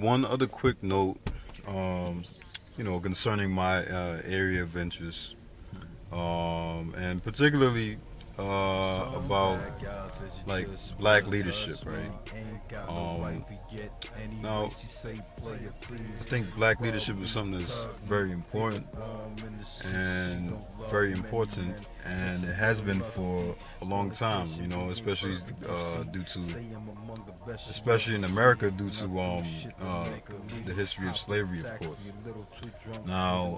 one other quick note, um, concerning my area of interest, and particularly about like black leadership, right? Um, Now, I think black leadership is something that's very important and and it has been for a long time. Especially due to, especially in America, due to the history of slavery, of course. Now,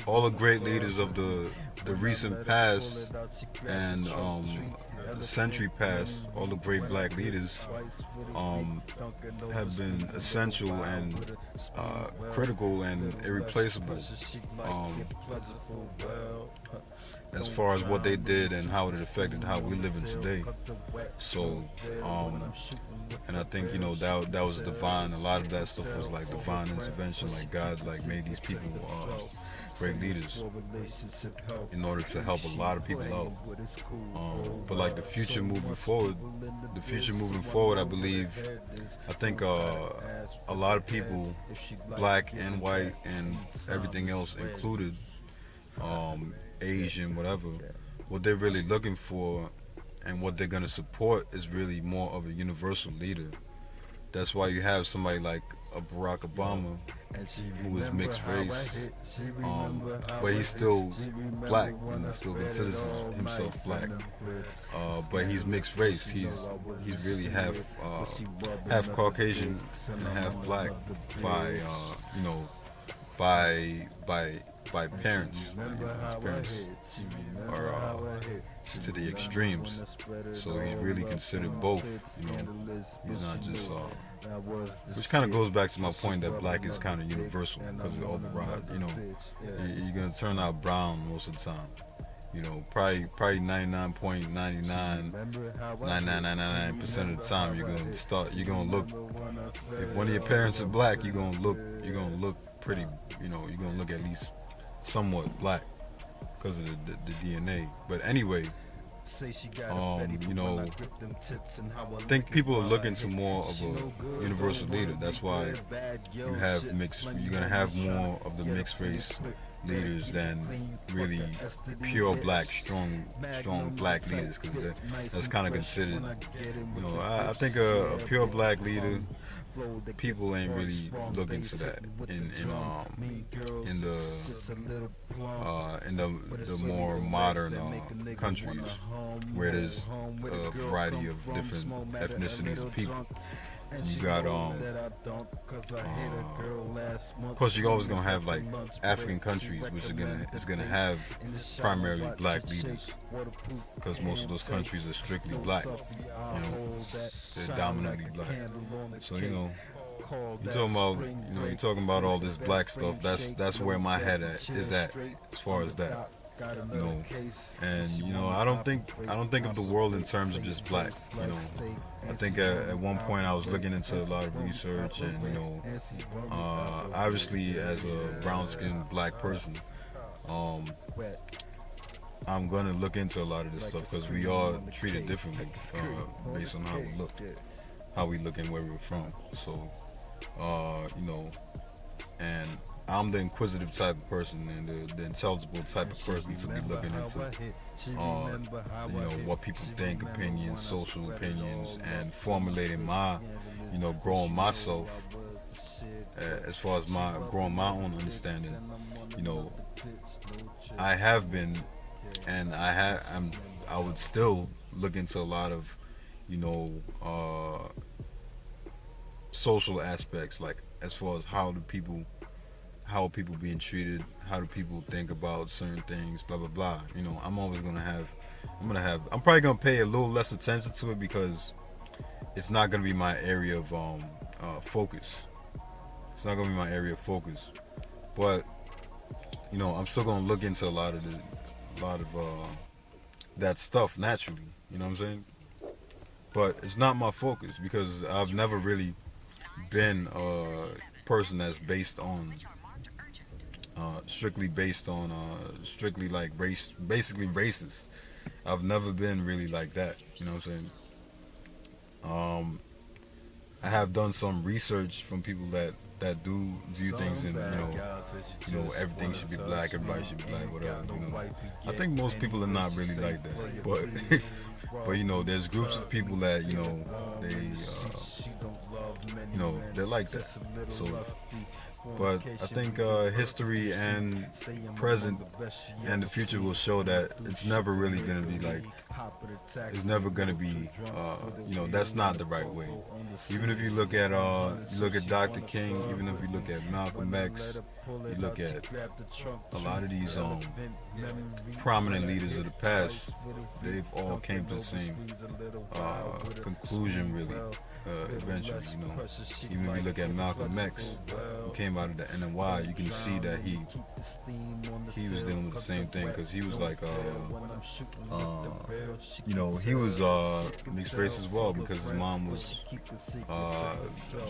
all the great leaders of the recent past and the century past, all the great black leaders um, have been essential and critical and irreplaceable, um, as far as what they did and how it affected how we live in today. So, and I think that was divine. A lot of that stuff was like divine intervention, like God like made these people great leaders in order to help a lot of people out. But like the future moving forward, I think a lot of people, black and white and everything else included, Asian, whatever, what they're really looking for and what they're gonna support is really more of a universal leader. That's why you have somebody like a Barack Obama, who is mixed race, but he's still black and still considers himself black. But he's mixed race. He's really half Caucasian and half black by by parents. His parents are to the extremes, so he's really considered both. He's not just. Which kind of goes back to my point that black is kind of universal because it overrides. You're gonna turn out brown most of the time. Probably 99.999999% of the time you're gonna look. If one of your parents are black, you're gonna look pretty. You're gonna look at least somewhat black because of the DNA. But anyway, I think people are looking to more of a universal leader. That's why you're gonna have more of the mixed race leaders than really pure black, strong black leaders, because that's kind of considered. I think a pure black leader, people ain't really looking to that in the more modern countries where there's a variety of different ethnicities of people. You got of course you're always gonna have like African countries which is gonna have primarily black leaders because most of those countries are strictly black. They're dominantly black. So you're talking about all this black stuff. That's where my head is at as far as that. And I don't think of the world in terms of just black. I think at one point I was looking into a lot of research, and obviously as a brown-skinned black person, I'm gonna look into a lot of this stuff because we are treated differently based on how we look and where we're from. So, and I'm the inquisitive type of person and the intelligible type of person to be looking into, what people think, opinions, social opinions, and formulating growing myself as far as growing my own understanding. I have been, and I would still look into a lot of, social aspects, like as far as how are people being treated, how do people think about certain things, blah blah blah. I'm probably gonna pay a little less attention to it because it's not gonna be my area of focus. It's not gonna be my area of focus, but I'm still gonna look into a lot of that stuff naturally. You know what I'm saying? But it's not my focus because I've never really been a person that's based on strictly like race, basically racist. I've never been really like that. You know what I'm saying? have done some research from people that do view things and everything should be black, everybody should be black, whatever. I think most people are not really like that, but but there's groups of people that they're like that. So, but I think history and present and the future will show that it's never really gonna be like, it's never gonna be, that's not the right way. Even if you look at Dr. King, even if you look at Malcolm X, you look at a lot of these prominent leaders of the past, they've all came to the same conclusion, really. Eventually, even if you look at Malcolm X, who came out of the NY, you can see that he was dealing with the same thing, because he was like, he was mixed race as well, because his mom was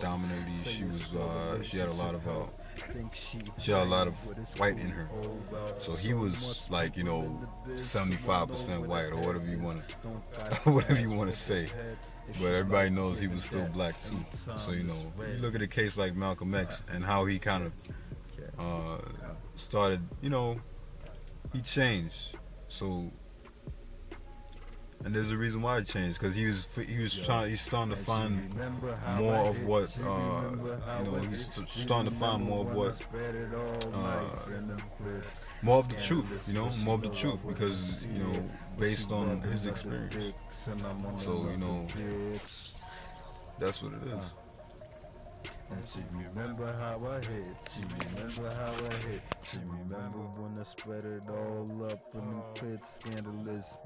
dominated. She had a lot of white in her, so he was like 75% white, or whatever you want to say. But everybody knows he was still black too. So you look at a case like Malcolm X and how he kind of started. He changed. So, and there's a reason why it changed, because he's starting to find more of what he's starting to find more of what more of the truth, more of the truth, because based on his experience. So that's what it is. And she remember how I hit. She remember how I hit. She remember when I spread it all up in them clips, scandalous.